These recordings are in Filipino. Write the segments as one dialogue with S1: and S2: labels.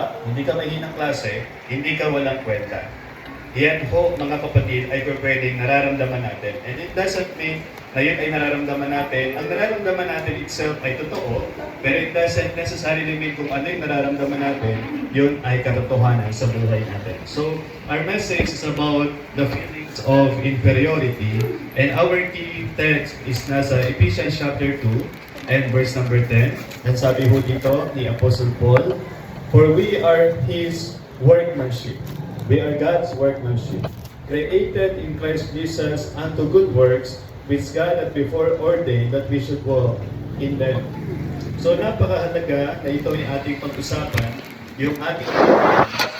S1: mababa, hindi ka mahinang klase, hindi ka walang kwenta. Yan po, mga kapatid, ay pwedeng nararamdaman natin. And it doesn't mean na yun ay nararamdaman natin. Ang nararamdaman natin itself ay totoo, pero it doesn't necessarily mean kung ano yung nararamdaman natin, yun ay katotohanan sa buhay natin. So, our message is about the feelings of inferiority, and our key text is nasa Ephesians chapter 2 and verse number 10. And sabi ho dito ni Apostle Paul, "For we are His workmanship." We are God's workmanship, created in Christ Jesus unto good works, which God had before ordained that we should walk in them. So napakahalaga na ito yung ating pag-usapan, yung ating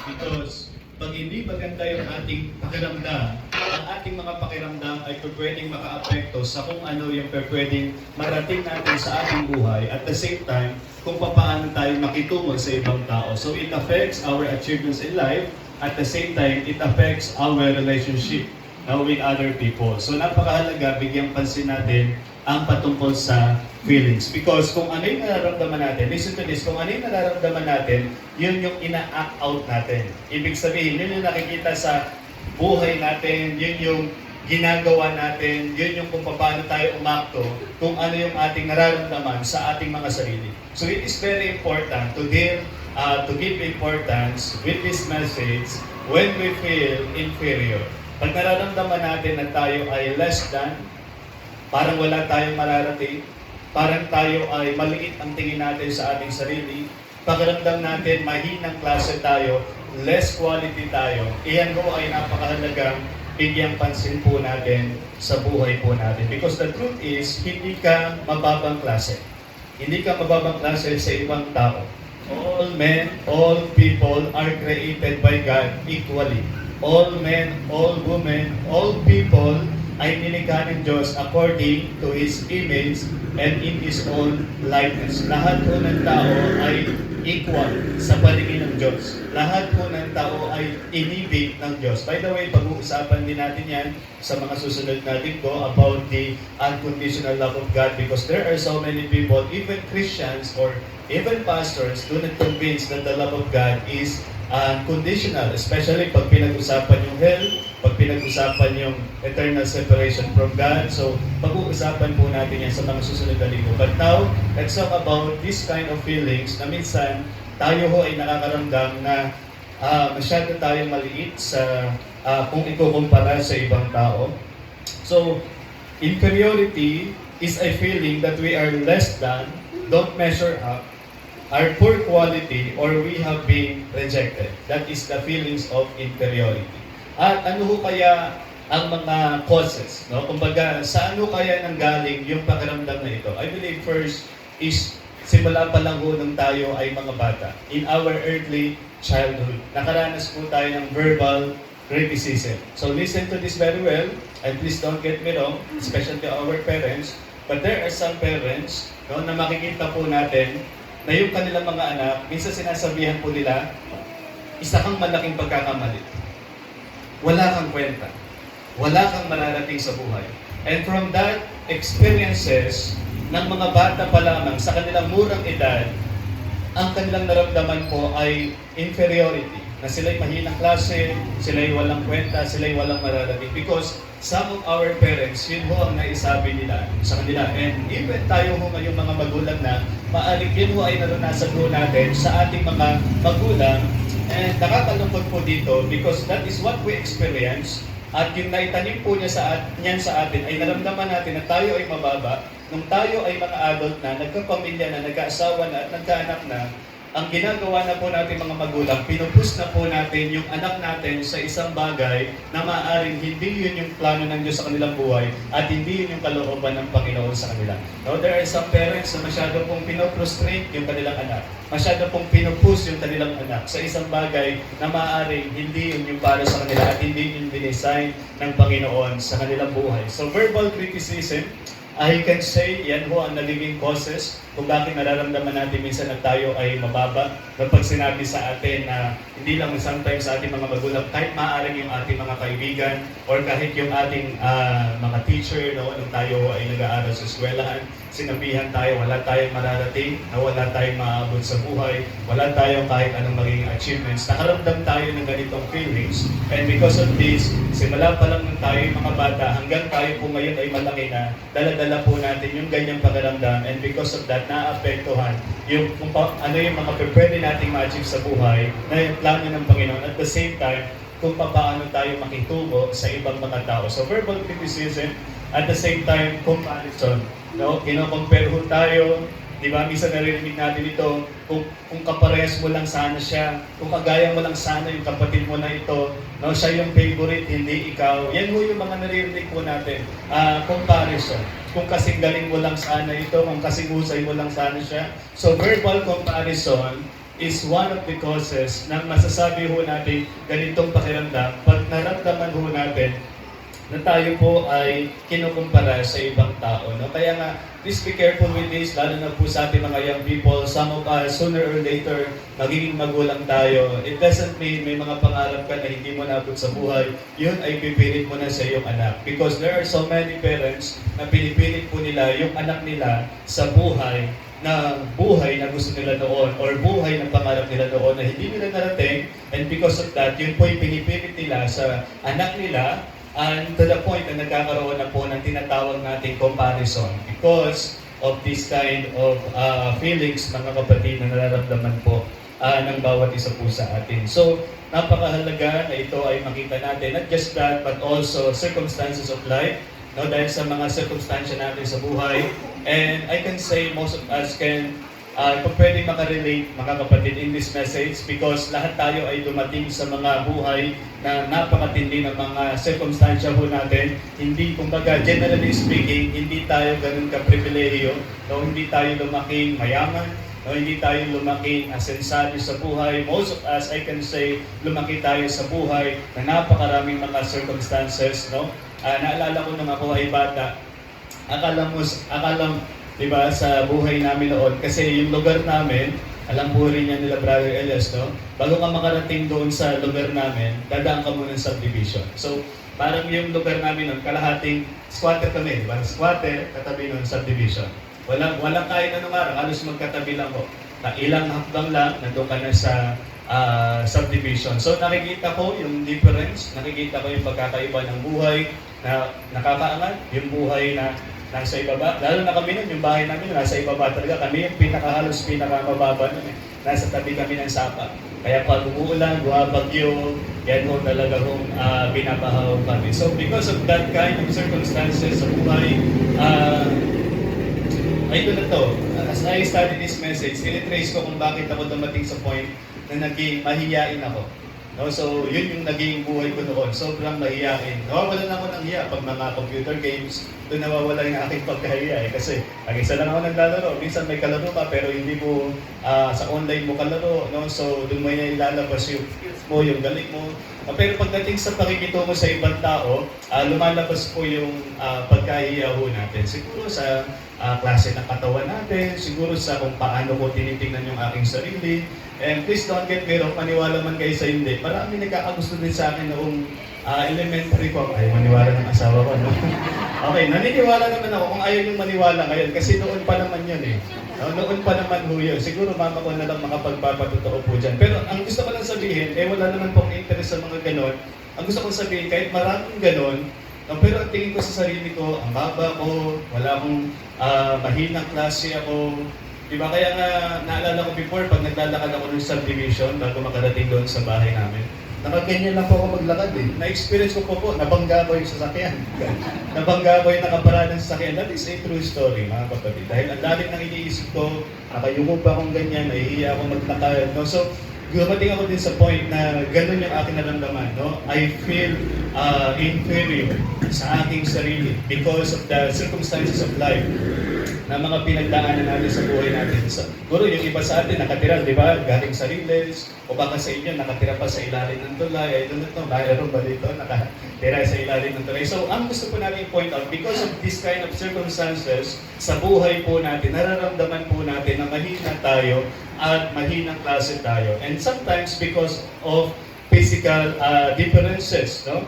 S1: because pag hindi maganda yung ating pakiramdam, ang ating mga pakiramdam ay pwedeng maka-apekto sa kung ano yung pwedeng marating natin sa ating buhay, at the same time, kung paano tayo makitungo sa ibang tao. So it affects our achievements in life. At the same time, it affects our relationship with other people. So napakahalaga, bigyang pansin natin ang patungkol sa feelings. Because kung ano yung nararamdaman natin, listen to this, kung ano yung nararamdaman natin, yun yung ina-act out natin. Ibig sabihin, yun yung nakikita sa buhay natin, yun yung ginagawa natin, yun yung kung paano tayo umakto, kung ano yung ating nararamdaman sa ating mga sarili. So it is very important to give importance with this message when we feel inferior. Pag nararamdaman natin na tayo ay less than, parang wala tayong mararating, parang tayo ay maliit ang tingin natin sa ating sarili, pakiramdam natin mahinang klase tayo, less quality tayo, iyan po ay napakahalagang bigyang pansin po natin sa buhay po natin. Because the truth is, hindi ka mababang klase. Hindi ka mababang klase sa ibang tao. All men, all people are created by God equally. All men, all women, all people ay nilikha ng Diyos according to His image and in His own likeness. Lahat po ng tao ay equal sa paningin ng Diyos. Lahat po ng tao ay inibig ng Diyos. By the way, pag-uusapan din natin yan sa mga susunod natin ko about the unconditional love of God, because there are so many people, even Christians or even pastors, do not convince that the love of God is unconditional, especially pag pinag-usapan yung hell, pag pinag-usapan yung eternal separation from God. So, pag-uusapan po natin yan sa mga susunod na linggo. But now, let's talk about this kind of feelings na minsan tayo ho ay nakakaramdam na masyado tayong maliit sa kung ikukumpara sa ibang tao. So, inferiority is a feeling that we are less than, don't measure up, are poor quality, or we have been rejected. That is the feelings of inferiority. At ano ho kaya ang mga causes? No? Kumbaga, saan ho kaya nanggaling yung pakiramdam na ito? I believe first is simula pa lang ho nung tayo ay mga bata. In our early childhood, nakaranas po tayo ng verbal criticism. So listen to this very well, and please don't get me wrong, especially to our parents, but there are some parents na makikita po natin na yung kanilang mga anak, minsan sinasabihan po nila, isa kang malaking pagkakamali. Wala kang kwenta. Wala kang mararating sa buhay. And from that experiences ng mga bata pa lamang sa kanilang murang edad, ang kanilang naramdaman po ay inferiority. Na sila'y mahinang klase, sila'y walang kwenta, sila'y walang mararating. Because some of our parents, yun ho ang naisabi nila sa kanila. And even tayo ho ngayong mga magulang na, maaring yun ho ay naranasan ho natin sa ating mga magulang. And nakakalungkot po dito because that is what we experience. At yung naitanim po niya sa atin ay naramdaman natin na tayo ay mababa. Nung tayo ay mga adult na, nagkapamilya na, nagkaasawa na, at nagkaanak na, ang ginagawa na po natin mga magulang, pinupus na po natin yung anak natin sa isang bagay na maaaring hindi yun yung plano ng Diyos sa kanilang buhay at hindi yun yung kalooban ng Panginoon sa kanila. No, there are some parents na masyado pong pinoprostrate yung kanilang anak. Masyado pong pinupus yung kanilang anak sa isang bagay na maaaring hindi yun yung para sa kanila at hindi yun yung dinesign ng Panginoon sa kanilang buhay. So verbal criticism, I can say, yan ho ang nagiging causes kung bakit nararamdaman natin minsan na tayo ay mababa. Kapag sinabi sa atin na hindi lang sometimes sa ating mga magulang, kahit maaaring yung ating mga kaibigan or kahit yung ating mga teacher, no, nung tayo ay nag-aaral sa eskwelahan, sinabihan tayo, wala tayong mararating, na wala tayong maabot sa buhay, wala tayong kahit anong magiging achievements. Nakaramdam tayo ng ganitong feelings. And because of this, simula pa lang ng tayo yung mga bata, hanggang tayo po ngayon ay malaki na, dala-dala po natin yung ganyang pakiramdam. And because of that, naapektuhan yung kung ano yung mga pwede nating ma-achieve sa buhay na yung plano ng Panginoon. At the same time, kung paano tayo makitungo sa ibang mga tao. So verbal criticism, at the same time, comparison. No? Kino-compare ho tayo. Di ba? Minsan naririnig natin ito, kung kaparehas mo lang sana siya, kung kagaya mo lang sana yung kapatid mo na ito, no? Siya yung favorite, hindi ikaw. Yan ho yung mga naririnig po natin. Comparison. Kung kasing galing mo lang sana ito, kung kasing husay mo lang sana siya. So verbal comparison is one of the causes na masasabi ho natin ganitong pakiramdam pag naramdaman ho natin na tayo po ay kinukumpara sa ibang tao. No? Kaya nga, please be careful with this, lalo na po sa ating mga young people. Some of us, sooner or later, magiging magulang tayo. It doesn't mean may mga pangarap ka na hindi mo naabot sa buhay, yun ay pipilit mo na sa iyong anak. Because there are so many parents na pinipilit po nila yung anak nila sa buhay na gusto nila noon or buhay na pangarap nila noon na hindi nila narating, and because of that, yun po yung pinipilit nila sa anak nila, and to the point na nagkakaroon na po ng tinatawag nating comparison because of this kind of feelings, mga kapatid, na nararamdaman po ng bawat isa po sa atin. So, napakahalaga na ito ay makita natin, not just that, but also circumstances of life, no, dahil sa mga circumstansya natin sa buhay. And I can say most of us can pwede makarelate, mga kapatid, in this message because lahat tayo ay dumating sa mga buhay na napakatindi ng mga circumstansya po natin. Hindi, kumbaga, generally speaking, hindi tayo ganun ka-pribilehiyo, no? Hindi tayo lumaking mayaman, no? Hindi tayo lumaking asensado sa buhay. Most of us, I can say, lumaki tayo sa buhay na napakaraming mga circumstances, no? Naalala ko nung ako ay bata, akala diba, sa buhay namin noon, kasi yung lugar namin, alam po rin yan nila Brother Elias, no? Bago ka makarating doon sa lugar namin, dadaan ka muna ng subdivision. So, parang yung lugar namin noon, kalahating squatter kami, diba? Squatter, katabi noon, subdivision. Walang kahit anong araw, halos magkatabi lang po. Ilang hakbang lang, nandun ka na sa subdivision. So, nakikita ko yung difference, nakikita ko yung pagkakaiba ng buhay na nakakaangat, yung buhay na nasa ibaba. Lalo na kami nun, yung bahay namin nasa ibaba talaga. Kami yung halos pinakamababa nun eh. Nasa tabi kami ng sapa. Kaya pag umuulan, buhabagyo, yan ho talaga kung binabahaw kami. So because of that kind of circumstances sa buhay, ito na to. As I study this message, tinitrace ko kung bakit ako dumating sa point na naging mahihiyain ako. No, so, yun yung naging buhay ko noon. Sobrang mahiyain. Nawawalan ako ng hiya pag mga computer games. Doon nawawala yung aking pagkahiya eh. Kasi, isa lang ako naglalaro. Minsan may kalaro ka, pero hindi mo sa online mo kalaro. No? So, doon mo yung ilalabas yung skills mo, yung galing mo. Pero pagdating sa pakikitungo sa ibang tao, lumalabas po yung pagkahiya ho natin. Siguro sa klase ng katawan natin, siguro sa kung paano ko tinitingnan yung aking sarili. And please don't get me wrong, maniwala man kayo sa hindi. Marami nagkakagusto din sa akin noong elementary ko. Ay, maniwala ng asawa ko, no? Okay, naniniwala naman ako kung ayaw yung maniwala ngayon. Kasi noon pa naman yun eh. Noon pa naman ho yun. Siguro mama ko na lang makapagpapatotoo po dyan. Pero ang gusto ko lang sabihin, wala naman pong interest sa mga ganon. Ang gusto kong sabihin, kahit maraming ganon, pero ang tingin ko sa sarili ko, ang baba ko, wala akong mahinang klase ako. Diba? Kaya nga, naalala ko before, pag naglalakad ako ng subdivision, bago makarating doon sa bahay namin, nakaganyan lang po ako maglakad eh. Na-experience ko po, nabangga ko yung sasakyan. Nabangga ko yung nakaparadang sasakyan. That is a true story, mga kapatid. Dahil ang dami nang iniisip ko, nakayuko pa akong ganyan, nahihiya akong maglakad. No? So, dumating ako din sa point na ganun yung aking naramdaman. No? I feel inferior sa aking sarili because of the circumstances of life na mga pinagdaanan natin sa buhay natin. Siguro yung iba sa atin nakatira, di ba? Galing sa Riles, o baka sa inyo nakatira pa sa ilalim ng tulay. I don't know, mayroon ba dito nakatira sa ilalim ng tulay? So, ang gusto po natin point out, because of this kind of circumstances, sa buhay po natin, nararamdaman po natin na mahina tayo at mahinang klase tayo. And sometimes because of physical differences, no?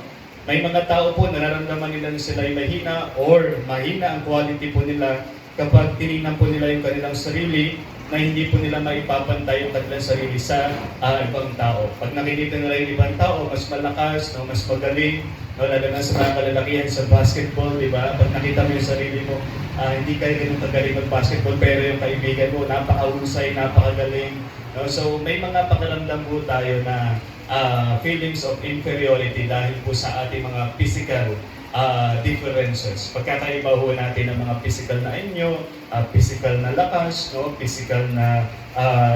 S1: May mga tao po nararamdaman nila na sila ay mahina or mahina ang quality po nila kapag tinignan po nila yung kanilang sarili, na hindi po nila maipapantay yung kanilang sarili sa ibang tao. Pag nakikita nila yung ibang tao, mas malakas, no, mas magaling, no, lalo na sa mga kalalakihan sa basketball, di ba? Pag nakita mo yung sarili mo, hindi kayo ganun kagaling mag-basketball, pero yung kaibigan mo, napakahusay, napakagaling. No? So may mga pakiramdam po tayo na feelings of inferiority dahil po sa ating mga physical differences. Pagkakaiba ho natin ng mga physical na inyo, physical na lakas, no? Physical na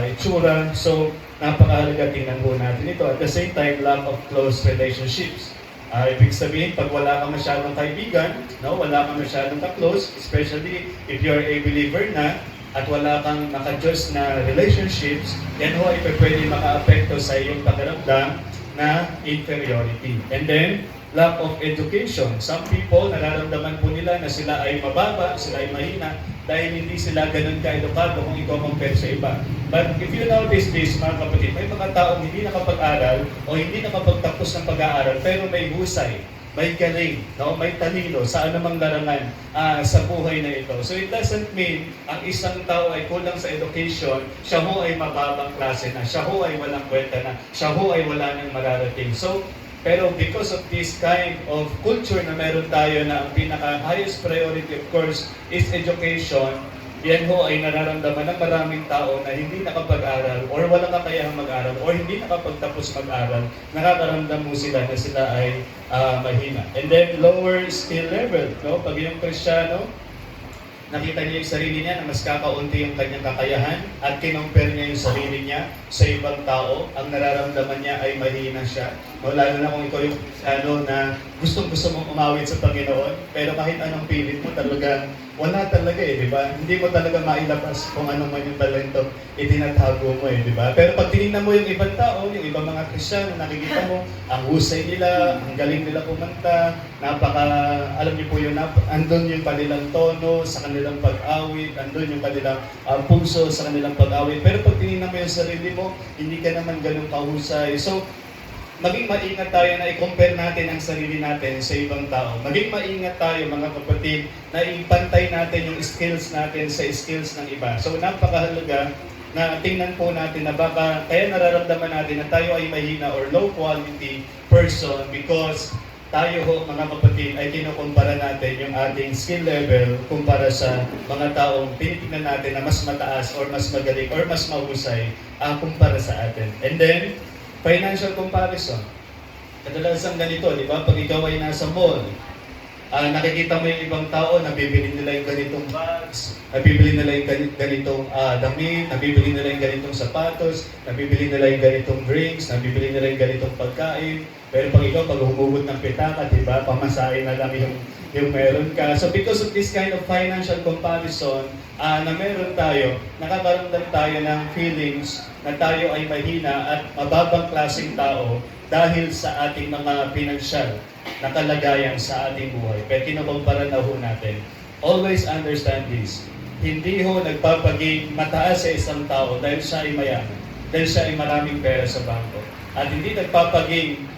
S1: itsura. So, napakahalaga tingnan ho natin ito. At the same time, lack of close relationships. Ibig sabihin, pag wala kang masyadong kaibigan, no? Wala kang masyadong ka-close, especially if you're a believer na, at wala kang naka-Diyos na relationships, yan ho ay pwede maka-apekto sa iyong pakiramdam na inferiority. And then, lack of education. Some people, nararamdaman po nila na sila ay mababa, sila ay mahina, dahil hindi sila ganun ka-edukado kung ikaw compare sa iba. But if you notice this, mga kapatid, may mga taong hindi nakapag-aral o hindi nakapagtapos ng pag-aaral, pero may husay, may galing, no? May talino sa anumang larangan sa buhay na ito. So it doesn't mean ang isang tao ay kulang sa education, siya ho ay mababang klase na, siya ho ay walang kwenta na, siya ho ay wala nang mararating. So, pero because of this kind of culture na meron tayo na ang pinaka-highest priority of course is education, yan ho ay nararamdaman ng maraming tao na hindi nakapag-aral or walang kakayahang mag-aral or hindi nakapagtapos mag-aral, nakakaramdam mo sila na sila ay mahina. And then lower skill level, no? Pag yung Kristiyano, nakita niya yung sarili niya na mas kakaunti yung kanyang kakayahan at kinompare niya yung sarili niya sa ibang tao, ang nararamdaman niya ay mahina siya. No, lalo na kung ikaw yung na gustong-gusto mong umawit sa Panginoon, pero kahit anong pilit mo talagang wala talaga di ba? Hindi mo talaga mailabas kung ano man yung talento itinatago mo di ba? Pero pag tinignan mo yung ibang tao, yung ibang mga Kristiyano, nakikita mo ang husay nila, ang galing nila kumanta, alam niyo po yun, andun yung kanilang tono sa kanilang pag-awit, andun yung kanilang puso sa kanilang pag-awit. Pero pag tinignan mo yung sarili mo, hindi ka naman ganun kahusay. So, maging maingat tayo na i-compare natin ang sarili natin sa ibang tao. Maging maingat tayo mga kapatid na ipantay natin yung skills natin sa skills ng iba. So napakahalaga na tingnan po natin na baka kaya nararamdaman natin na tayo ay mahina or low quality person because tayo ho mga kapatid ay kinukumpara natin yung ating skill level kumpara sa mga taong tinitingnan natin na mas mataas or mas magaling or mas mahusay kumpara sa atin. And then, financial comparison. Kadalasan ganito, di ba? Pag ikaw ay nasa mall, nakikita mo yung ibang tao, nabibili nila yung ganitong bags, nabibili nila yung ganitong damit, nabibili nila yung ganitong sapatos, nabibili nila yung ganitong drinks, nabibili nila yung ganitong pagkain. Pero pag ikaw, pag humugot ng pitaka, di ba? Pamasahin na lang yung meron ka. So because of this kind of financial comparison na meron tayo, nakakaramdam tayo ng feelings na tayo ay mahina at mababang klaseng tao dahil sa ating mga pinansyal na kalagayan sa ating buhay. Pero kinukumpara na ho natin. Always understand this. Hindi ho nagpapaging mataas sa isang tao dahil siya ay mayaman, dahil siya ay maraming pera sa bangko. At hindi nagpapaging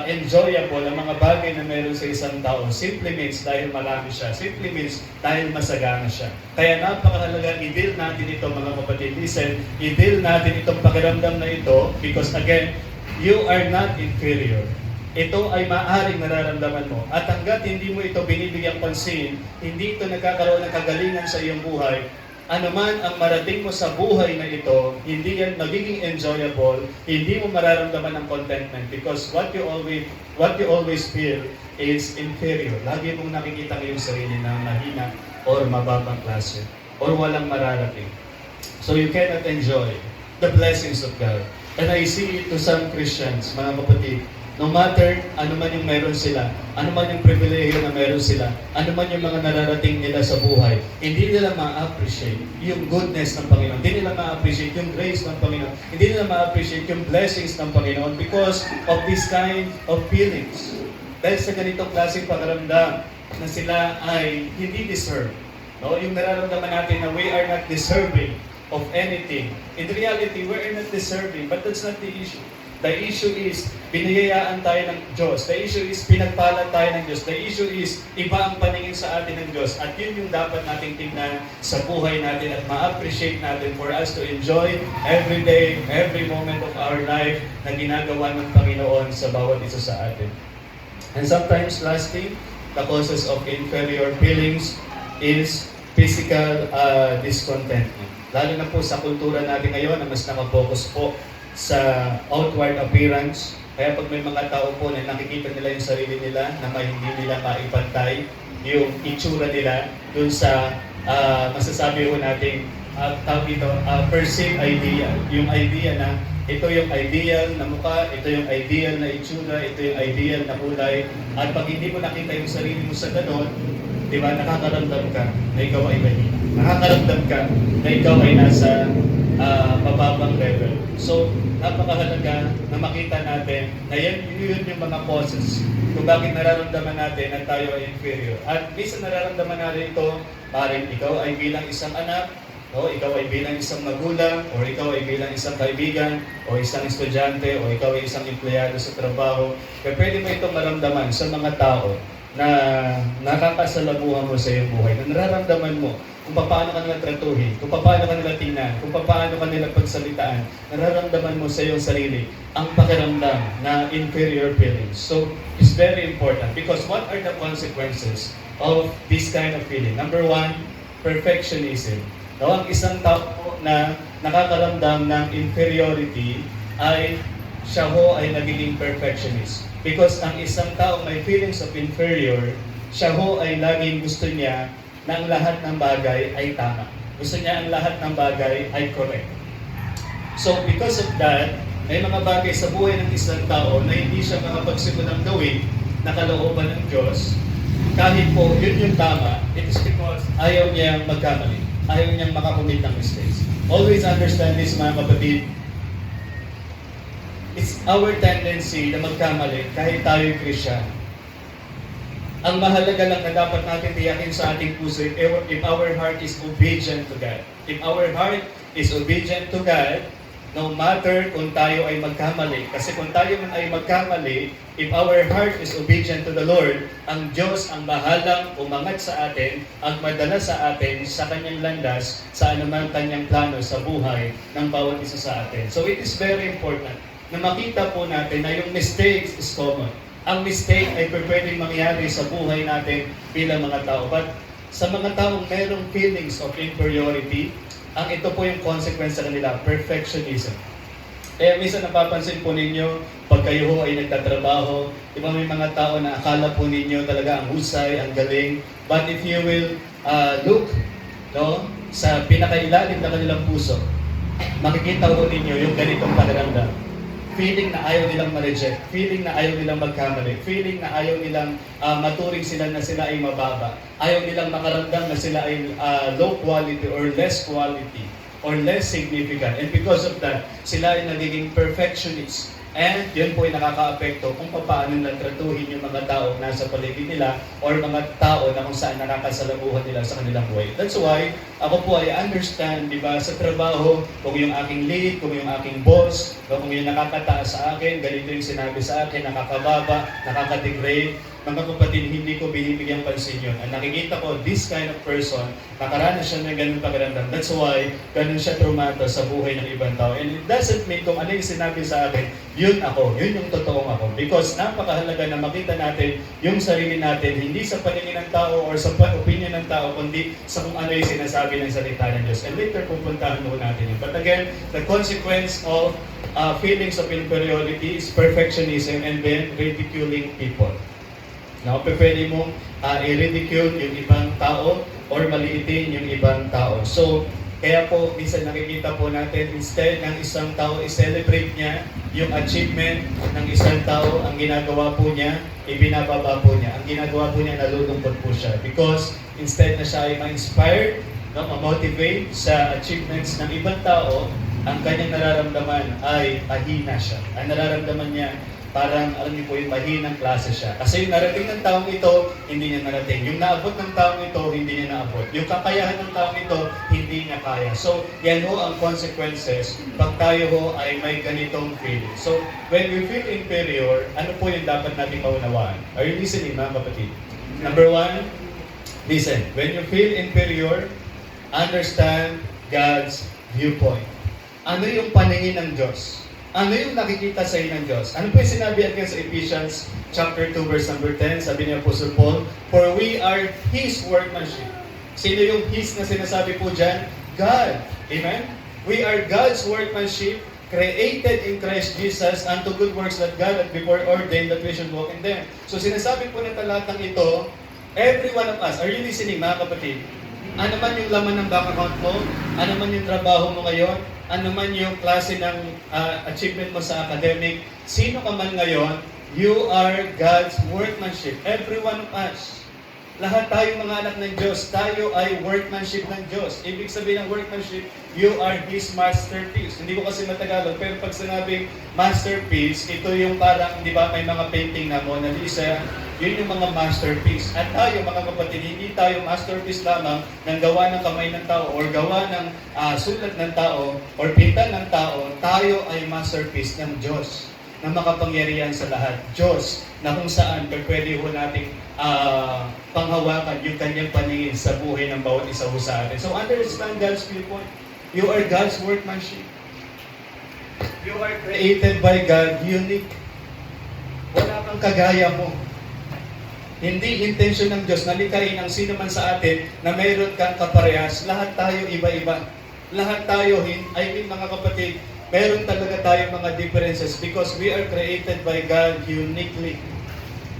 S1: enjoyable ang mga bagay na meron sa isang tao. Simply means dahil marami siya. Simply means dahil masagana siya. Kaya napakahalaga, i-deal natin ito mga kapatid. Listen, i-deal natin itong pakiramdam na ito because again, you are not inferior. Ito ay maaaring nararamdaman mo. At hanggat hindi mo ito binibigyang pansin, hindi ito nagkakaroon ng kagalingan sa iyong buhay, ano man ang marating mo sa buhay na ito, hindi yan magiging enjoyable, hindi mo mararamdaman ng contentment because what you always feel is inferior. Lagi mong nakikita ngayong sarili na mahina or mababang klase or walang mararating. So you cannot enjoy the blessings of God. And I see it to some Christians, mga kapatid, no matter ano man yung meron sila, ano man yung pribilehiyo na meron sila, ano man yung mga nararating nila sa buhay, hindi nila ma-appreciate yung goodness ng Panginoon. Hindi nila ma-appreciate yung grace ng Panginoon. Hindi nila ma-appreciate yung blessings ng Panginoon because of this kind of feelings. Dahil sa ganitong klaseng pakiramdam na sila ay hindi deserve. No? Yung nararamdaman natin na we are not deserving of anything. In reality, we are not deserving, but that's not the issue. The issue is, biniyayaan tayo ng Diyos. The issue is, pinagpala tayo ng Diyos. The issue is, iba ang paningin sa atin ng Diyos. At yun yung dapat nating tingnan sa buhay natin at ma-appreciate natin for us to enjoy every day, every moment of our life na ginagawa ng Panginoon sa bawat isa sa atin. And sometimes, lastly, the causes of inferior feelings is physical discontentment. Lalo na po sa kultura natin ngayon na mas nakapokus po sa outward appearance. Kaya pag may mga tao po na nakikita nila yung sarili nila na hindi nila maipantay yung itsura nila dun sa masasabi ko natin tawag dito, perceived idea. Yung idea na ito yung ideal na mukha, ito yung ideal na itsura, ito yung ideal na kulay. At pag hindi mo nakita yung sarili mo sa ganon, di ba, nakakaramdam ka na ikaw ay mahina. Nakakaramdam ka na ikaw ay nasa mababang level. So, napakahalaga na makita natin na yun yung mga causes kung bakit nararamdaman natin na tayo ay inferior. At minsan nararamdaman natin ito, maaaring ikaw ay bilang isang anak, o ikaw ay bilang isang magulang, o ikaw ay bilang isang kaibigan, o isang estudyante, o ikaw ay isang empleyado sa trabaho. Kaya pwede mo itong maramdaman sa mga tao na nakakasalamuhan mo sa iyong buhay, na nararamdaman mo kung paano ka nila tratuhin, kung paano ka nila tingnan, kung paano ka nila pagsalitaan, nararamdaman mo sa iyong sarili ang pakiramdam na inferior feelings. So, it's very important because what are the consequences of this kind of feeling? Number one, perfectionism. Ang isang tao na nakakaramdam ng inferiority ay siya ho ay nagiging perfectionist. Because ang isang tao may feelings of inferior, siya ho ay laging gusto niya na ang lahat ng bagay ay tama. Gusto niya ang lahat ng bagay ay correct. So because of that, may mga bagay sa buhay ng isang tao na hindi siya makapagsimulang gawin na kalooban ng Diyos. Kahit po yun yung tama, it is because ayaw niyang magkamali. Ayaw niyang makakumit ng mistakes. Always understand this, mga kapatid. It's our tendency na magkamali kahit tayo'y Christian. Ang mahalaga lang na dapat natin tiyakin sa ating puso if our heart is obedient to God. If our heart is obedient to God, no matter kung tayo ay magkamali. Kasi kung tayo man ay magkamali, if our heart is obedient to the Lord, ang Diyos ang bahalang umangat sa atin, ang madala sa atin sa kanyang landas, sa anumang kanyang plano sa buhay ng bawat isa sa atin. So it is very important na makita po natin na yung mistakes is common. Ang mistake ay pwedeng mangyari sa buhay natin bilang mga tao. But sa mga taong mayroong feelings of inferiority, ang ito po yung consequence sa kanila, perfectionism. Kaya minsan napapansin po ninyo, pag kayo ho ay nagtatrabaho, di ba may mga tao na akala po ninyo talaga ang husay, ang galing. But if you will look sa pinakailalim na kanilang puso, makikita po ninyo yung ganitong pakiramdam. Feeling na ayaw nilang ma-reject, feeling na ayaw nilang magkamali, feeling na ayaw nilang maturing sila na sila ay mababa, ayaw nilang makaramdam na sila ay low quality or less quality or less significant. And because of that, sila ay nagiging perfectionist. And yun po ay nakaka-apekto kung paano nila tratuhin yung mga tao nasa paligid nila or mga tao na kung saan nakakasalamuhan nila sa kanilang buhay. That's why ako po ay understand, di ba, sa trabaho, kung yung aking lead, kung yung aking boss, kung yung nakakataas sa akin, ganito yung sinabi sa akin, nakakababa, nakaka-degrade, mga kapatid, hindi ko binibigyan pansin yun. Ang nakikita ko, this kind of person, nakaranas siya ng ganun pakiramdam. That's why, ganun siya traumato sa buhay ng ibang tao. And it doesn't mean kung ano yung sinabi sa akin, yun ako, yun yung totoong ako. Because napakahalaga na makita natin yung sarili natin, hindi sa paningin ng tao or sa opinion ng tao, kundi sa kung ano yung sinasabi ng salita ng Diyos. And later, pupuntahan mo natin yun. But again, the consequence of feelings of inferiority is perfectionism and then ridiculing people. Now, pwede mong i-ridicule yung ibang tao or maliitin yung ibang tao. So, kaya po, minsan nakikita po natin, instead ng isang tao i-celebrate niya yung achievement ng isang tao, ang ginagawa po niya, ibinababa po niya. Ang ginagawa po niya, nalulungkot po siya. Because instead na siya ay ma-inspired, ma-motivate sa achievements ng ibang tao, ang kanyang nararamdaman ay mahina siya. Ang nararamdaman niya parang, alam niyo po, yung mahinang klase siya. Kasi yung narating ng taong ito, hindi niya narating. Yung naabot ng taong ito, hindi niya naabot. Yung kakayahan ng taong ito, hindi niya kaya. So, yan ho ang consequences pag tayo ho ay may ganitong feeling. So, when we feel inferior, ano po yung dapat natin maunawaan? Are you listening, mga kapatid? Number one, listen. When you feel inferior, understand God's viewpoint. Ano yung paningin ng Diyos? Ano yung nakikita sa iyo ng Diyos? Ano po yung sinabi again sa Ephesians chapter 2 verse number 10? Sabi ni Apostle Paul, for we are His workmanship. Sino yung His na sinasabi po dyan? God. Amen? We are God's workmanship, created in Christ Jesus unto good works that God had before ordained that we should walk in them. So sinasabi po ng talatang ito, every one of us, are you listening mga kapatid? Ano man yung laman ng bank account mo, ano man yung trabaho mo ngayon, ano man yung klase ng achievement mo sa academic, sino ka man ngayon, you are God's workmanship. Every one of us. Lahat tayo mga anak ng Diyos, tayo ay workmanship ng Diyos. Ibig sabihin ng workmanship, you are His masterpiece. Hindi ko kasi matagalog, pero pag sinabing masterpiece, ito yung parang, di ba, may mga painting na Mona Lisa, yun yung mga masterpiece. At tayo, mga kapatid, hindi tayo masterpiece lamang ng gawa ng kamay ng tao or gawa ng sulat ng tao or pinta ng tao. Tayo ay masterpiece ng Diyos na makapangyarihan sa lahat. Diyos na kung saan pwede ho nating panghawakan yung kanyang paningin sa buhay ng bawat isa ho sa atin. So understand God's viewpoint. You are God's workmanship. You are created by God, unique. Wala kang kagaya mo. Hindi intention ng Diyos na likain ang sino man sa atin na mayroon kang kaparehas. Lahat tayo iba-iba. Lahat tayo, mga kapatid, meron talaga tayong mga differences because we are created by God uniquely.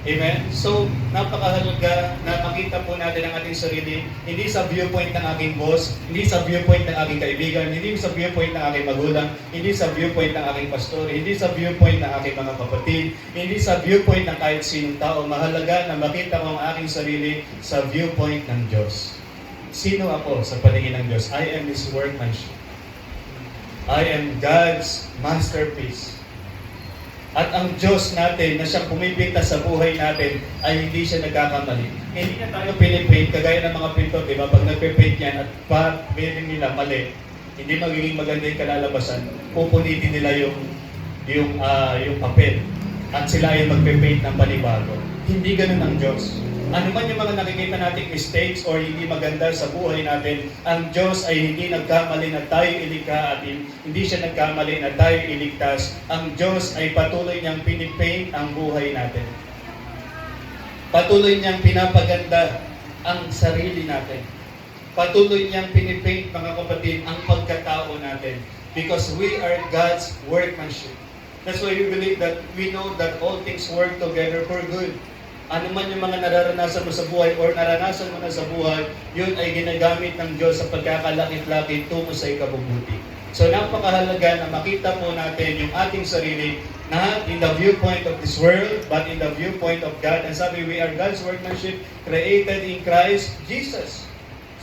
S1: Amen? So, napakahalaga na makita po natin ang ating sarili, hindi sa viewpoint ng aking boss, hindi sa viewpoint ng aking kaibigan, hindi sa viewpoint ng aking magulang, hindi sa viewpoint ng aking pastor, hindi sa viewpoint ng aking mga kapatid, hindi sa viewpoint ng kahit sinong tao. Mahalaga na makita ko ang aking sarili sa viewpoint ng Diyos. Sino ako sa paningin ng Diyos? I am His workmanship. I am God's masterpiece. At ang Diyos natin na siyang pumipinta sa buhay natin ay hindi siya nagkakamali. Hindi na tayo pinipaint, kagaya ng mga pintor, di ba? Pag nagpipaint yan at pag-billing nila mali, hindi magiging maganda yung kalalabasan, pupunitin nila yung papel. At sila ay magpipaint ng panibago. Hindi ganun ang Diyos. Ano man yung mga nakikita nating mistakes or hindi maganda sa buhay natin, ang Diyos ay hindi nagkamali na tayo ilikha at hindi siya nagkamali na tayo iligtas. Ang Diyos ay patuloy niyang pinipaint ang buhay natin. Patuloy niyang pinapaganda ang sarili natin. Patuloy niyang pinipaint, mga kapatid, ang pagkatao natin. Because we are God's workmanship. That's why we believe that we know that all things work together for good. Ano man yung mga nararanasan mo sa buhay or naranasan mo na sa buhay, yun ay ginagamit ng Diyos sa pagkakalakit-lakit tungo sa ikabubuti. So napakahalaga na makita po natin yung ating sarili not in the viewpoint of this world, but in the viewpoint of God. And sabi, we are God's workmanship created in Christ Jesus.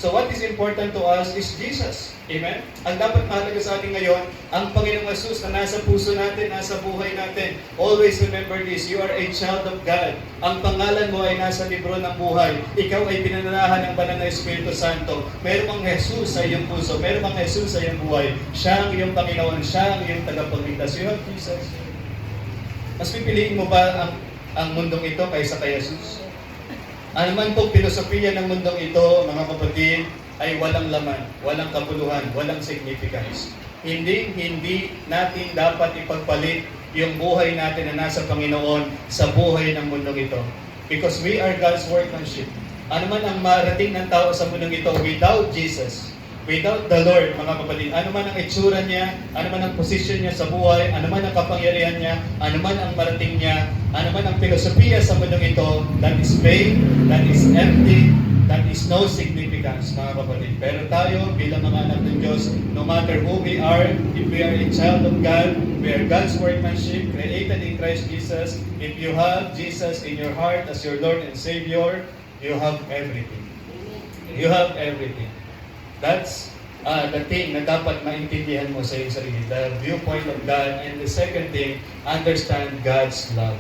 S1: So what is important to us is Jesus. Amen? Ang dapat mahalaga sa atin ngayon, ang Panginoong Jesus na nasa puso natin, nasa buhay natin. Always remember this, you are a child of God. Ang pangalan mo ay nasa libro ng buhay. Ikaw ay pinananahan ng banal na Espiritu Santo. Meron kang Jesus sa iyong puso, meron kang Jesus sa iyong buhay. Siya ang iyong Panginoon, siya ang iyong tagapagligtas. You have Jesus. Mas pipiliin mo ba ang mundong ito kaysa kay Jesus? Ano man pong filosofiya ng mundong ito, mga kapatid, ay walang laman, walang kapuluhan, walang significance. Hindi natin dapat ipagpalit yung buhay natin na nasa Panginoon sa buhay ng mundong ito. Because we are God's workmanship. Ano man ang marating ng tao sa mundong ito without Jesus, without the Lord, mga kapatid, ano man ang itsura niya, ano man ang posisyon niya sa buhay, ano man ang kapangyarihan niya, ano man ang marating niya, ano man ang filosofiya sa mundong ito, that is vain, that is empty, that is no significance, mga kapatid. Pero tayo, bilang mga anak ng Diyos, no matter who we are, if we are a child of God, we are God's workmanship, created in Christ Jesus. If you have Jesus in your heart as your Lord and Savior, you have everything. You have everything. That's the thing na dapat maintindihan mo sa iyong sarili, the viewpoint of God. And the second thing, understand God's love.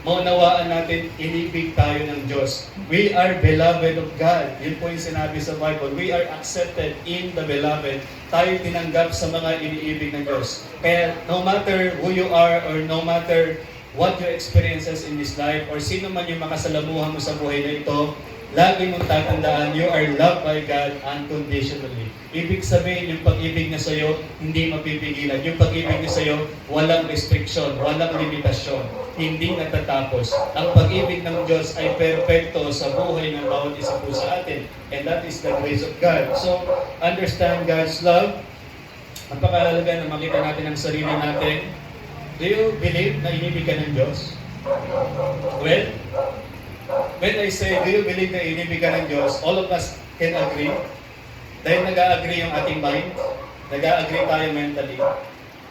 S1: Maunawaan natin, inibig tayo ng Diyos. We are beloved of God. Yun po yung sinabi sa Bible. We are accepted in the beloved. Tayo tinanggap sa mga iniibig ng Diyos. Kaya no matter who you are or no matter what your experiences in this life or sino man yung makasalamuhan mo sa buhay na ito, lagi mong tatandaan, you are loved by God unconditionally. Ibig sabihin, yung pag-ibig niya sa'yo, hindi mapipigilan. Yung pag-ibig niya sa'yo, walang restriction, walang limitasyon, hindi natatapos. Ang pag-ibig ng Diyos ay perfecto sa buhay ng bawat isa po sa atin. And that is the grace of God. So, understand God's love. Napakahalaga na makita natin ang sarili natin. Do you believe na inibig ka ng Diyos? Well, when I say, do you believe na inibig ka ng Diyos, all of us can agree. Dahil nag-agree yung ating mind, nag-agree tayo mentally.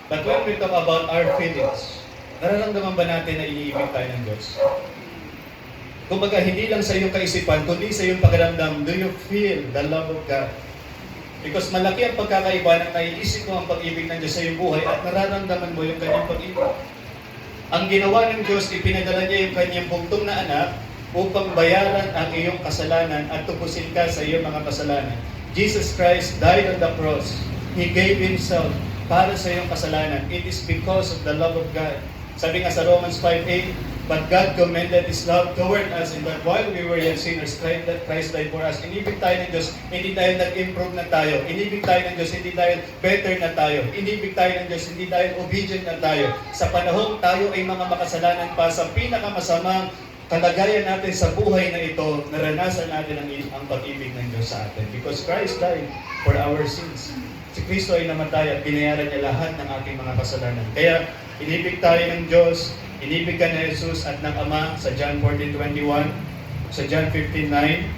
S1: But when we talk about our feelings, nararamdaman ba natin na iniibig tayo ng Diyos? Kumbaga, hindi lang sa iyong kaisipan, kundi sa iyong pakiramdam, do you feel the love of God? Because malaki ang pagkakaiba ng naiisip mo ang pag-ibig ng Diyos sa iyong buhay at nararamdaman mo yung kanyang pag-ibig. Ang ginawa ng Diyos, ipinadala niya yung kanyang bugtong na anak upang bayaran ang iyong kasalanan at tubusin ka sa iyong mga kasalanan. Jesus Christ died on the cross. He gave Himself para sa iyong kasalanan. It is because of the love of God. Sabi nga sa Romans 5:8, but God commended His love toward us in that while we were yet sinners, Christ died for us. Inibig tayo ng Diyos, hindi tayo nag-improve na tayo. Inibig tayo ng Diyos, hindi tayo better na tayo. Inibig tayo ng Diyos, hindi tayo obedient na tayo. Sa panahong tayo ay mga makasalanan pa, sa pinakamasamang kalagayan natin sa buhay na ito, naranasan natin ang pag-ibig ng Diyos sa atin. Because Christ died for our sins. Si Kristo ay namatay at binayaran niya lahat ng ating mga kasalanan. Kaya, inibig tayo ng Diyos, inibig ka ni Jesus at ng Ama sa John 14:21, sa John 15:9,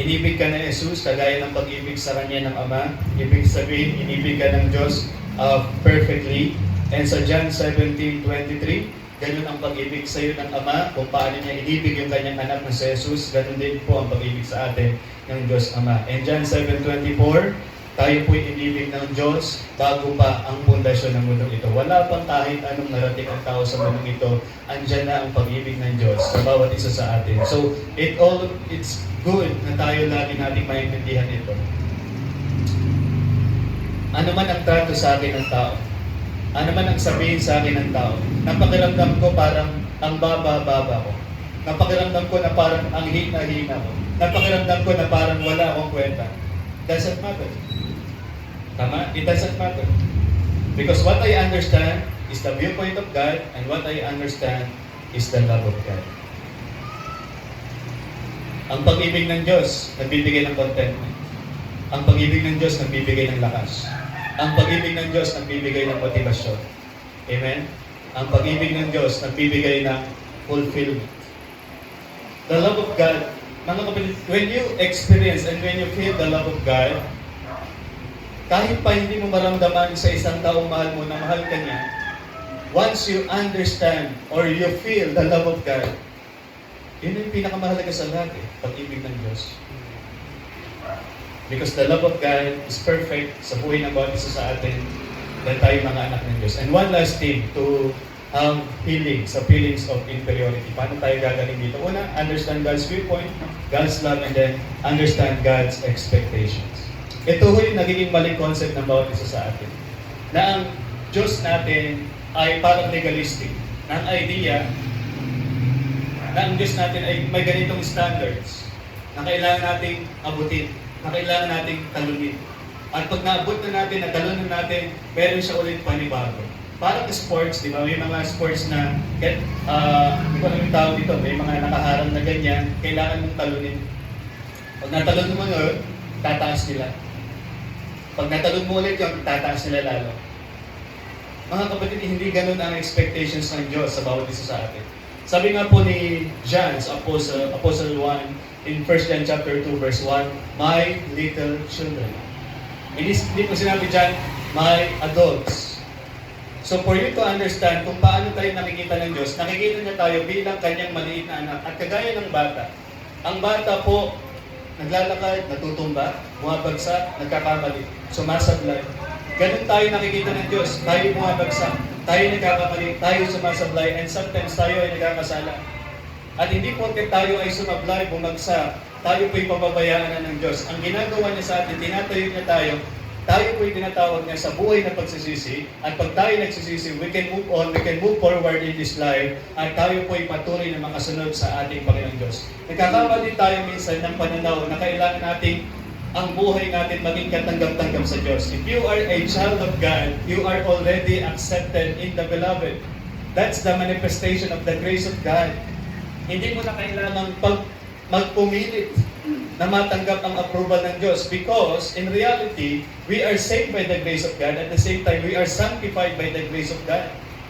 S1: inibig ka ni Jesus kagaya ng pag-ibig sa Kanya ng Ama. Ibig sabihin, inibig ka ng Diyos perfectly. And sa John 17:23, ganun ang pag-ibig sa iyo ng Ama, kung paano niya inibig yung kanyang anak na si Jesus, ganun din po ang pag-ibig sa atin ng Diyos Ama. And John 7:24, tayo po'y inibig ng Diyos bago pa ang pundasyon ng mundong ito. Wala pang kahit anong narating ang tao sa mundong ito, andyan na ang pag-ibig ng Diyos sa bawat isa sa atin. So, it's good na tayo lagi nating maintindihan ito. Ano man ang trato sa akin ng tao, ano man ang sabihin sa akin ng tao, napakiramdam ko parang ang baba-baba ko. Napakiramdam ko na parang ang hina-hina ko. Napakiramdam ko na parang wala akong kwenta. Doesn't matter. Tama? It doesn't matter. Because what I understand is the viewpoint of God and what I understand is the love of God. Ang pag-ibig ng Diyos, nagbibigay ng contentment. Ang pag-ibig ng Diyos, nagbibigay ng lakas. Ang pag-ibig ng Diyos, nagbibigay ng motivasyon. Amen? Ang pag-ibig ng Diyos, nagbibigay ng fulfillment. The love of God, mga kapatid, when you experience and when you feel the love of God, kahit pa hindi mo maramdaman sa isang taong mahal mo na mahal ka niya, once you understand or you feel the love of God, yun yung pinakamahalaga sa lahat pag-ibig ng Diyos. Because the love of God is perfect sa buhay ng bawat isa sa atin dahil tayo mga anak ng Diyos. And one last thing to healing sa feelings of inferiority. Paano tayo gagaling dito? Una, understand God's viewpoint, God's love, and then understand God's expectations. Ito ho yung nagiging maling concept ng bawat isa sa atin. Na ang Diyos natin ay parang legalistic. Na ang idea na ang Diyos natin ay may ganitong standards na kailangan nating abutin, na kailangan nating talunin. At pag naabot na natin, natalunan natin, meron siya ulit panibago. Parang sports, di ba? May mga sports na, di ba yung tawag dito, may mga nakaharang na ganyan, kailangan mong talunin. Pag natalun mo yun, tataas nila. Pag natalun mo ulit yun, tataas nila lalo. Mga kapatid, hindi ganun ang expectations ng Diyos sa bawat isa sa atin. Sabi nga po ni John, sa Apostle 1, in 1 John chapter 2, verse 1, my little children. Hindi po sinabi dyan, my adults. So for you to understand kung paano tayo nakikita ng Diyos, nakikita niya tayo bilang kanyang maliit na anak. At kagaya ng bata, ang bata po naglalakad, natutumba, bumabagsak, nagkakamali, sumasablay. Ganun tayo nakikita ng Diyos. Tayo bumabagsak, tayo nagkakamali, tayo sumasablay, and sometimes tayo ay nagkakasala. At hindi porket tayo ay sumablay, bumagsak, tayo po'y pababayaan na ng Diyos. Ang ginagawa niya sa atin, tinatayo niya tayo po'y tinatawag niya sa buhay na pagsisisi. At pag tayo nagsisisi, we can move on, we can move forward in this life, at tayo po'y patuloy na makasunod sa ating Panginoong Diyos. Nagkakamali tayo minsan ng pananaw na kailangan nating ang buhay natin maging katanggap-tanggap sa Diyos. If you are a child of God, you are already accepted in the Beloved. That's the manifestation of the grace of God. Hindi mo na kailangang magpumilit na matanggap ang approval ng Diyos, because in reality, we are saved by the grace of God. At the same time, we are sanctified by the grace of God.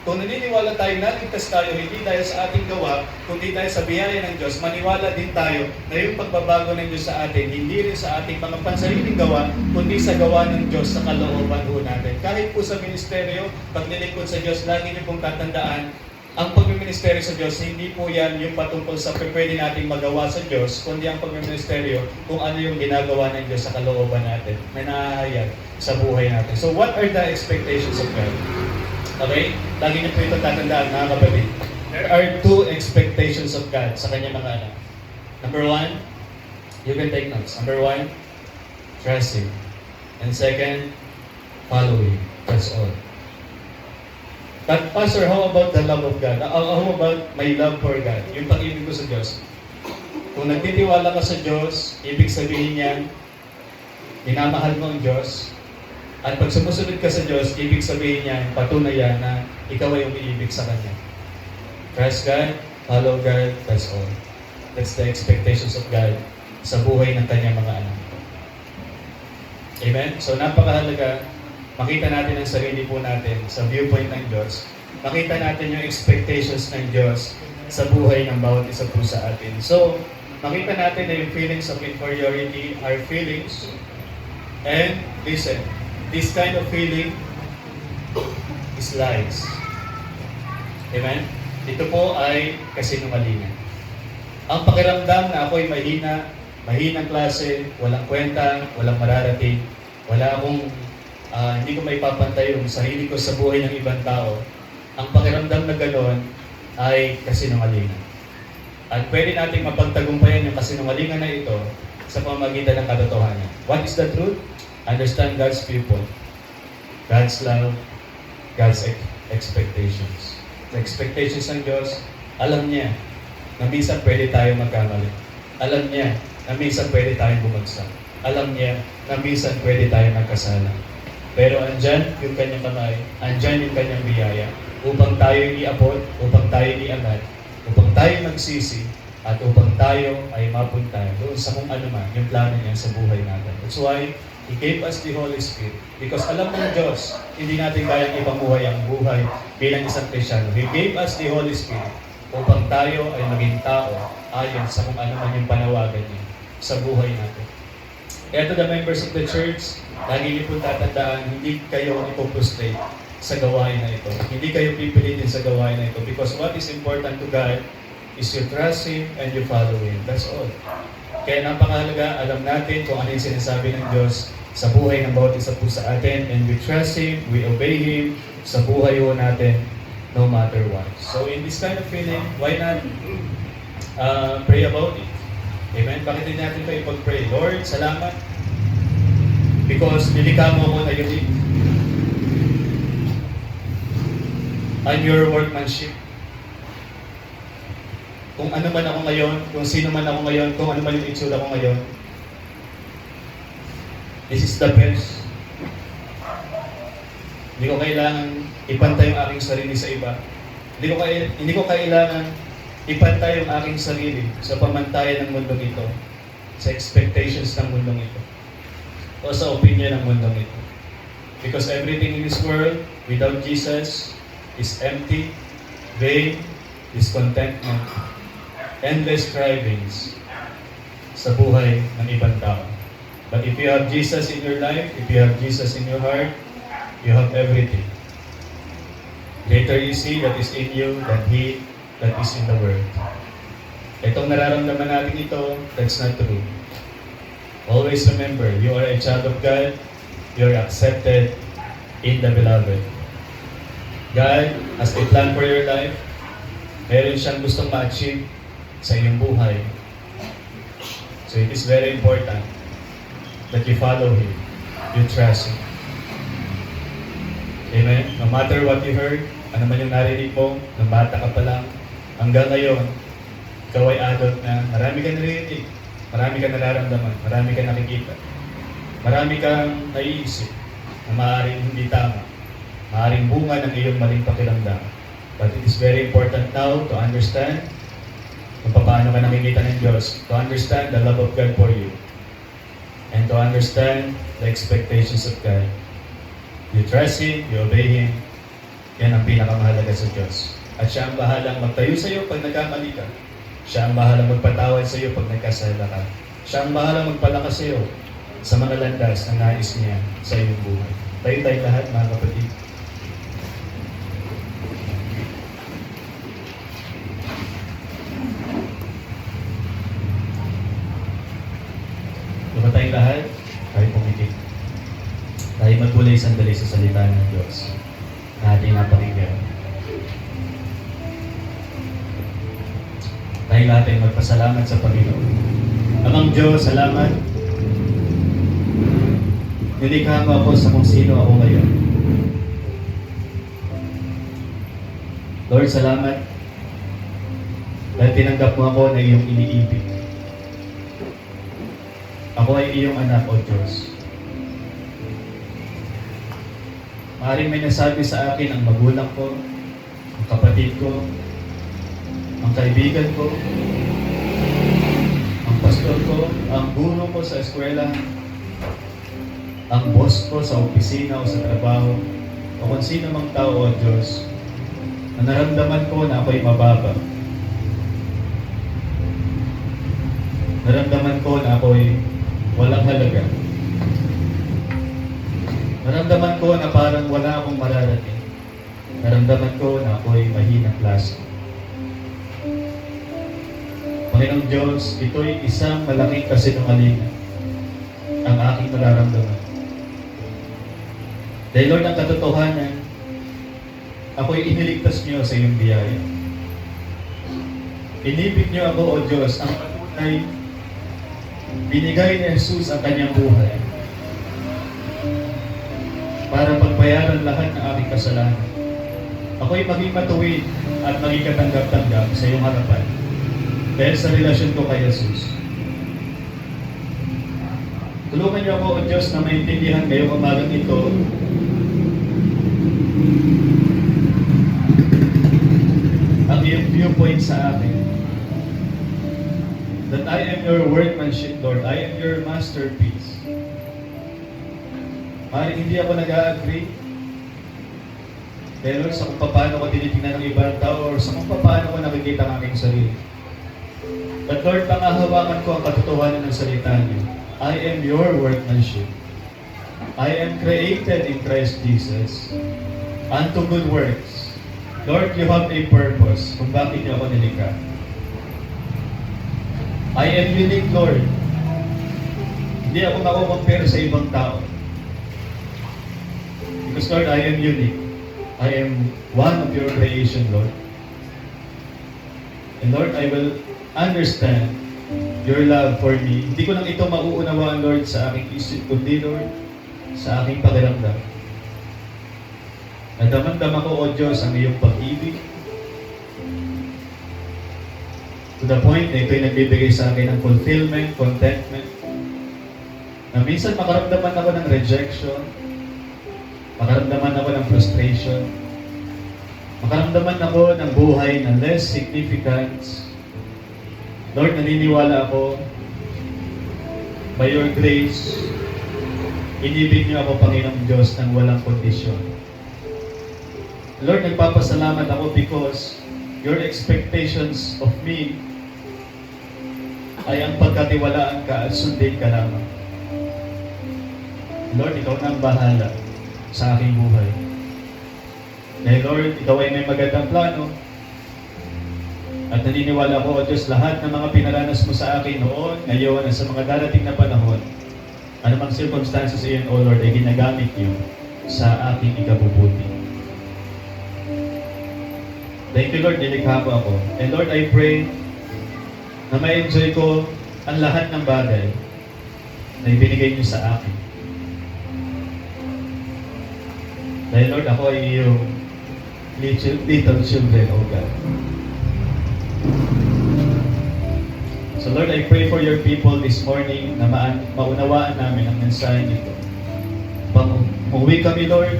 S1: Kung naniniwala tayo, naligtas tayo, hindi dahil sa ating gawa, kundi dahil sa biyaya ng Diyos, maniwala din tayo na yung pagbabago ng Diyos sa atin, hindi rin sa ating mga pansariling gawa, kundi sa gawa ng Diyos sa kalooban ho natin. Kahit po sa ministeryo, paglilingkod sa Diyos, lagi niyo pong tatandaan, ang pagmiministeryo sa Diyos, hindi po yan yung patungkol sa pwede nating magawa sa Diyos, kundi ang pagmiministeryo kung ano yung ginagawa ng Diyos sa kalooban natin, na nahahayag sa buhay natin. So what are the expectations of God? Okay? Lagi niyo po ito tatandaan, mga kapatid. There are two expectations of God sa kanyang mga anak. Number one, you can take notes. Number one, trust Him. And second, follow Him. That's all. But Pastor, how about the love of God? How about my love for God? Yung pag-ibig ko sa Diyos. Kung nagtitiwala ka sa Diyos, ibig sabihin niyan, minamahal mo ang Diyos. At pag sumusunod ka sa Diyos, ibig sabihin niyan, patunayan na ikaw ay umiibig sa Kanya. Trust God, follow God, that's all. That's the expectations of God sa buhay ng Kanyang mga anak. Amen? So napakahalaga, makita natin ang sarili po natin sa viewpoint ng Diyos. Makita natin yung expectations ng Diyos sa buhay ng bawat isa po sa atin. So, makita natin na yung feelings of inferiority are feelings. And listen, this kind of feeling is lies. Amen? Ito po ay kasinungalingan. Ang pakiramdam na ako'y mahinang klase, walang kwenta, walang mararating, hindi ko maipapantay yung sarili ko sa buhay ng ibang tao. Ang pakiramdam na gano'n ay kasinungalingan. At pwede nating mapagtagumpayan yung kasinungalingan na ito sa pamamagitan ng katotohanan. What is the truth? Understand God's people, God's love, God's expectations. The expectations ng Diyos, alam niya na minsan pwede tayo magkamali. Alam niya na minsan pwede tayong bumagsak. Alam niya na minsan pwede tayong magkasala. Pero andyan yung kanyang kamay, andyan yung kanyang biyaya, upang tayo iabot, upang tayo iangat, upang tayo magsisi, at upang tayo ay mapunta doon sa kung ano man yung plano niya sa buhay natin. That's why He gave us the Holy Spirit. Because alam ng Diyos, hindi natin kayang ipamuhay ang buhay bilang isang Kristyano. He gave us the Holy Spirit upang tayo ay maging tao ayon sa kung ano man yung panawagan niya sa buhay natin. Kaya to the members of the church, lagi niyo po tatandaan, hindi kayo ipoprostrate sa gawain na ito. Hindi kayo pipilitin sa gawain na ito. Because what is important to God is you trust Him and you follow Him. That's all. Kaya napakahalaga, alam natin kung ano yung sinasabi ng Diyos sa buhay ng bawat isa po sa atin. And we trust Him, we obey Him sa buhay po natin, no matter what. So in this kind of feeling, why not pray about it? Amen? Bakit din natin ito ipag-pray? Lord, salamat. Because nilikha mo ako na unique. I'm your workmanship. Kung ano man ako ngayon, kung sino man ako ngayon, kung ano man yung itsura ko ngayon, this is the best. Hindi ko kailangan ipantay yung aking sarili sa iba. Hindi ko kailangan ipantay yung aking sarili sa pamantayan ng mundong ito, sa expectations ng mundong ito, o sa opinion ng mundong ito. Because everything in this world, without Jesus, is empty, vain, discontentment, endless strivings sa buhay ng ibang tao. But if you have Jesus in your life, if you have Jesus in your heart, you have everything. Later you see that is in you than He that is in the world. Itong nararamdaman natin ito, that's not true. Always remember, you are a child of God. You are accepted in the Beloved. God has a plan for your life. Meron siyang gustong ma-achieve sa iyong buhay. So it is very important that you follow Him. You trust Him. Amen? No matter what you heard, ano man yung narinig mo, nung bata ka pa lang, hanggang ngayon, ikaw ay adult na, marami kang narinig, marami kang nararamdaman, marami kang nakikita, marami kang naiisip na maaaring hindi tama, maaaring bunga ng iyong maling pakiramdam. But it is very important now to understand kung paano ka nakikita ng Diyos, to understand the love of God for you, and to understand the expectations of God. You trust Him, you obey Him, yan ang pinakamahalaga sa Diyos. At siya ang bahalang magtayo sa iyo pag nagkamali ka. Siya ang bahalang magpatawad sa iyo pag nagkasala ka. Siya ang bahalang magpalakas sa iyo sa mga landas na nais niya sa iyong buhay. Tayo lahat, mga kapatid. Diba tayong lahat? Tayo pumikit. Tayo magbulay sandali sa salita ng Diyos na ating napakinggan. Tayo lahat ay magpasalamat sa Panginoon. Amang Diyos, salamat. Nilikha mo ako sa kung sino ako ngayon. Lord, salamat dahil tinanggap mo ako na iyong iniibig. Ako ay iyong anak, O Diyos. Maaaring may nasabi sa akin ang magulang ko, ang kapatid ko, ang kaibigan ko, ang pastor ko, ang guro ko sa eskwela, ang boss ko sa opisina o sa trabaho, o kung sino mang tao, O Diyos, na naramdaman ko na ako'y mababa. Naramdaman ko na ako'y walang halaga. Naramdaman ko na parang wala akong mararating. Naramdaman ko na ako'y mahinang klase. Panginoong Diyos, ito'y isang malaking kasinungalingan ang aking nararamdaman. Dahil Lord, ang katotohanan, ako'y iniligtas niyo sa iyong biyaya. Inibig niyo ako, O Diyos, ang patunay, binigay ni Jesus ang kanyang buhay para pagbayaran lahat ng aking kasalanan. Ako'y maging matuwid at maging katanggap-tanggap sa iyong harapan dahil sa relasyon ko kay Jesus. Tulungan niyo ako, O Diyos, na maintindihan ngayong umagang ito ang iyong viewpoint sa akin. That I am your workmanship, Lord. I am your masterpiece. Maaaring hindi ako nag-a-agree. Pero sa kung paano ko tinitingnan ng ibang tao or sa kung paano ko nakikita ang aking sarili. But Lord, pangahawakan ko ang katotohanan ng salita niyo. I am your workmanship. I am created in Christ Jesus unto good works. Lord, you have a purpose kung bakit niyo ako nilikha. I am unique, Lord. Hindi ako mako-compare sa ibang tao. Because Lord, I am unique. I am one of your creation, Lord. And Lord, I will understand your love for me. Hindi ko lang ito mauunawaan, Lord, sa aking isip, kundi, Lord, sa aking pakiramdam. Nadamandam ako, O Diyos, ang iyong pag-ibig. To the point na ito'y nagbibigay sa akin ng fulfillment, contentment. Na minsan makaramdaman ako ng rejection, makaramdaman ako ng frustration, makaramdaman ako ng buhay na less significance. Lord, naniniwala ako, by your grace, inibig niyo ako, Panginoong Diyos, ng walang kondisyon. Lord, nagpapasalamat ako because your expectations of me ay ang pagkatiwalaan ka at sundin ka lamang. Lord, ikaw na ang bahala sa aking buhay. Dahil Lord, ikaw ay may magandang plano. At naniniwala ko, O Diyos, lahat ng mga pinaranas mo sa akin noon, ngayon, at sa mga darating na panahon, anumang circumstances iyon, O Lord, ay ginagamit niyo sa aking ikabubuti. Thank you, Lord, nilikha mo ako. And Lord, I pray na ma-enjoy ko ang lahat ng bagay na ibinigay niyo sa akin. Dahil Lord, ako ay iyong little children, O God. So Lord, I pray for your people this morning na maunawaan namin ang mensahe nito. Pag umuwi kami, Lord,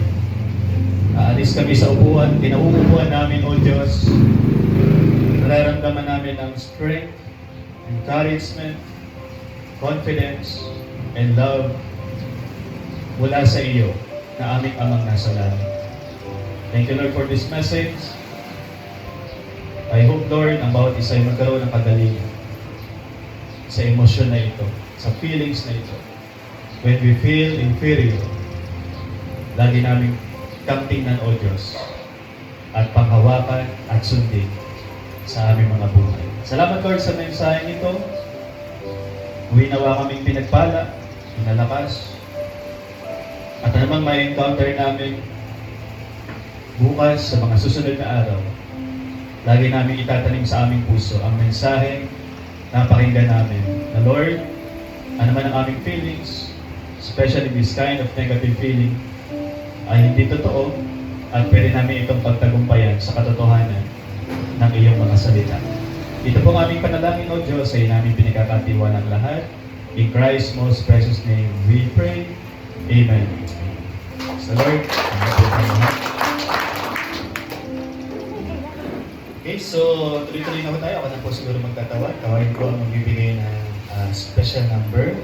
S1: aalis kami sa upuan, pinauupuan namin, O Diyos, nararamdaman namin ang strength, encouragement, confidence, and love mula sa iyo na aming amang nasa langit. Thank you, Lord, for this message. I hope, Lord, ang bawat isa ay magkaroon ng kagalingan sa emosyon na ito, sa feelings na ito. When we feel inferior, lagi namin kamtingnan, O Diyos, at panghawakan at sundin sa aming mga buhay. Salamat, Lord, sa mensahe nito. Nawa kaming pinagpala, pinalakas, at anumang may encounter namin bukas sa mga susunod na araw, lagi namin itatanim sa aming puso ang mensahe na pakinggan namin na, Lord, ano man ang aming feelings, especially this kind of negative feeling, ay hindi totoo at pwede namin itong pagtagumpayan sa katotohanan ng iyong mga salita. Ito po ang aming panalangin, O Diyos, ay namin pinagkakatiwa ng lahat. In Christ's most precious name, we pray. Amen. So Lord, okay, so tuloy-tuloy na po tayo. Ako na po siguro magtatawag. Tawarin ko ang magbibigay ng special number.